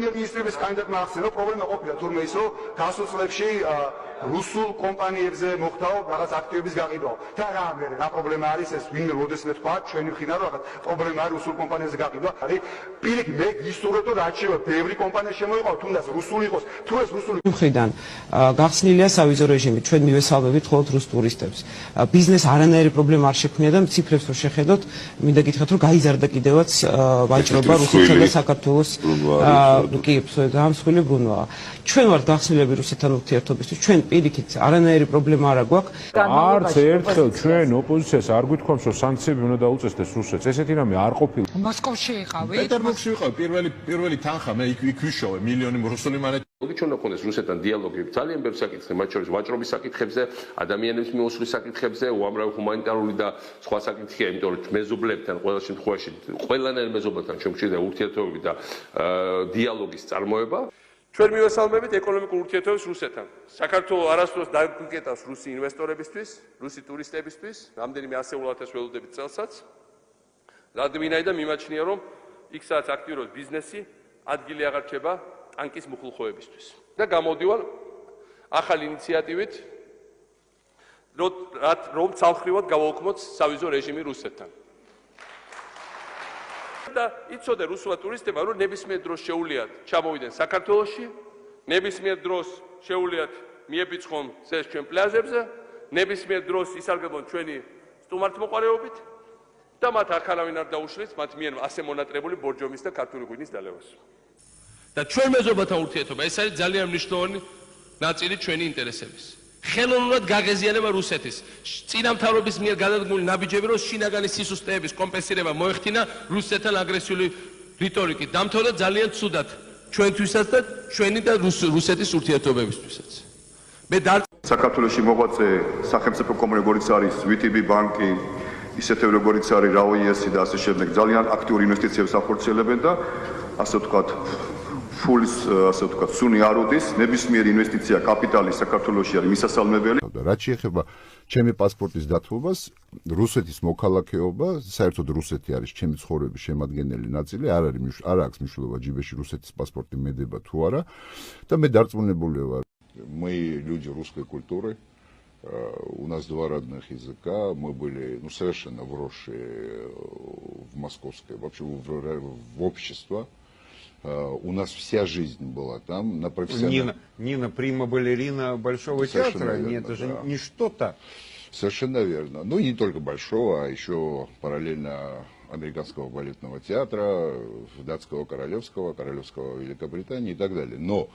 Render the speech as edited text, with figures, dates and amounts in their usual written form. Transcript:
Ministrების კანდიდატმა ახსენა, პრობლემა ყოფილა თურმე ის, რომ გასულ წლებში რუსულ კომპანიებზე მოხდაო რაღაც აქტივების გაყიდვა. და რა პრობლემა არის ეს, ვინმე როდეს მეთქვა, ჩვენი ხინა რომ რაღაც პრობლემა არის რუსულ კომპანიებზე გაყიდვა. არის პირიქით მე გისურვებ, რომ რაც შევა ბევრი კომპანია შემოიყო, თუნდაც რუსული იყოს, თუ ეს რუსული მხრიდან გახსნილია სავიზო რეჟიმი, ჩვენ მივესალმებით მხოლოდ რუს ტურისტებს. ბიზნეს არანაირი პრობლემა არ შექმნია და ციფრებს რო შეხედოთ, მინდა გითხრათ, რომ გაიზარდა კიდევაც ვაჭრობა რუსეთსა და საქართველოს კი, დამსხვრელი ბრუნვაა. ჩვენ ვართ გახსნილები რუსეთთან ურთიერთობისთვის, ჩვენ პირიქით არანაირი პრობლემა არ აქვს. არც ერთხელ ჩვენ ოპოზიციას არ გვითხოვს, რომ სანქციები უნდა დაუწესდეს რუსეთს. ესეთი რამე არ ყოფილა. მოსკოვში იყავით? პეტერბურგში ვიყავ, პირველი თანხა მე იქ ვიშოვე, მილიონი რუსული მანეთი. ჩვენ გქონდეს რუსეთთან დიალოგი ძალიან ბევრ საკითხზე, მათ შორის ვაჭრობის საკითხებზე, ადამიანების მიმოსვლის საკითხებზე, უამრავი ჰუმანიტარული და სხვა საკითხია, იმიტომ რომ მეზობლებთან ყველა შემთხვევაში, ყველანაირ მეზობლებთან ჩვენ გვჭირდა ურთიერთობები და დიალოგის წარმოება. ჩვენ მივესალმებით ეკონომიკურ ურთიერთობებს რუსეთთან. საქართველოს არასდროს დაგვიკეტავს რუსი ინვესტორებისთვის, რუსი ტურისტებისთვის, რამდენიმე ასეულ ათას ველოდებით წელსაც. რადგან მიმაჩნია, რომ იქ სადაც აქტიურობს ბიზნესი, ადგილი აღარ რჩება ტანკის მუხლხოვებისთვის. და გამოდივარ ახალი ინიციატივით, რომ ცალხრივად გავაუქმოთ სავიზო რეჟიმი რუსეთთან. და იცოდე რუსულა ტურისტებმა, რომ ნებისმიერ დროს შეუძლიათ ჩამოვიდნენ საქართველოში, ნებისმიერ დროს შეუძლიათ მიეპიცხონ წეს ჩვენ პლაჟებზე, ნებისმიერ დროს ისარგებლონ ჩვენი სტუმართმოყვარეობით და მათ ახალავინ არ დაუშლით მათ მიერ ასე მონატრებული ბორჯომის და ქართული ღვინის დალევას. და ჩვენ მეზობელთა ურთიერთობა, ეს არის ძალიან მნიშვნელოვანი ნაწილი ჩვენი ინტერესების. ხელოვნურად გაღეზიანება რუსეთის წინამთავრობის მიერ გადადგმული ნაბიჯები, რომ შინაგანი სისუსტეების კომპენსირება მოეხდინა რუსეთთან აგრესიული რიტორიკით. დამთავრდა ძალიან ცუდად ჩვენთვისაც და ჩვენი და რუსეთის ურთიერთობებისთვისაც. საქართველოში მოღვაწე სახელმწიფო კომპანია როგორიც არის VTB ბანკი, ისეთივე როგორიც არის RAO-ი და ასე შემდეგ ძალიან აქტიური ინვესტიციებს ახორციელებენ და ასე ვთქვათ ფულის ასე ვთქვათ სუნი არ უდის, ნებისმიერი ინვესტიცია კაპიტალი საქართველოში არის მისასალმებელი. რაც შეეხება ჩემი პასპორტის დათმობას, რუსეთის მოქალაქეობა, საერთოდ რუსეთი არის ჩემი ცხოვრების შემადგენელი ნაწილი, არ აქვს მნიშვნელობა ჯიბეში русეთის паспорти მედება თუ არა და მე დარწმუნებული ვარ. Мы люди русской культуры. У нас два родных языка. Мы были совершенно вросшие в московское, вообще в общество. У нас вся жизнь была там на профессиональном. Нина прима-балерина Большого театра, это же не что-то. Совершенно верно. Ну и не только Большого, а еще параллельно Американского балетного театра, Датского Королевского, Королевского Великобритании и так далее. Но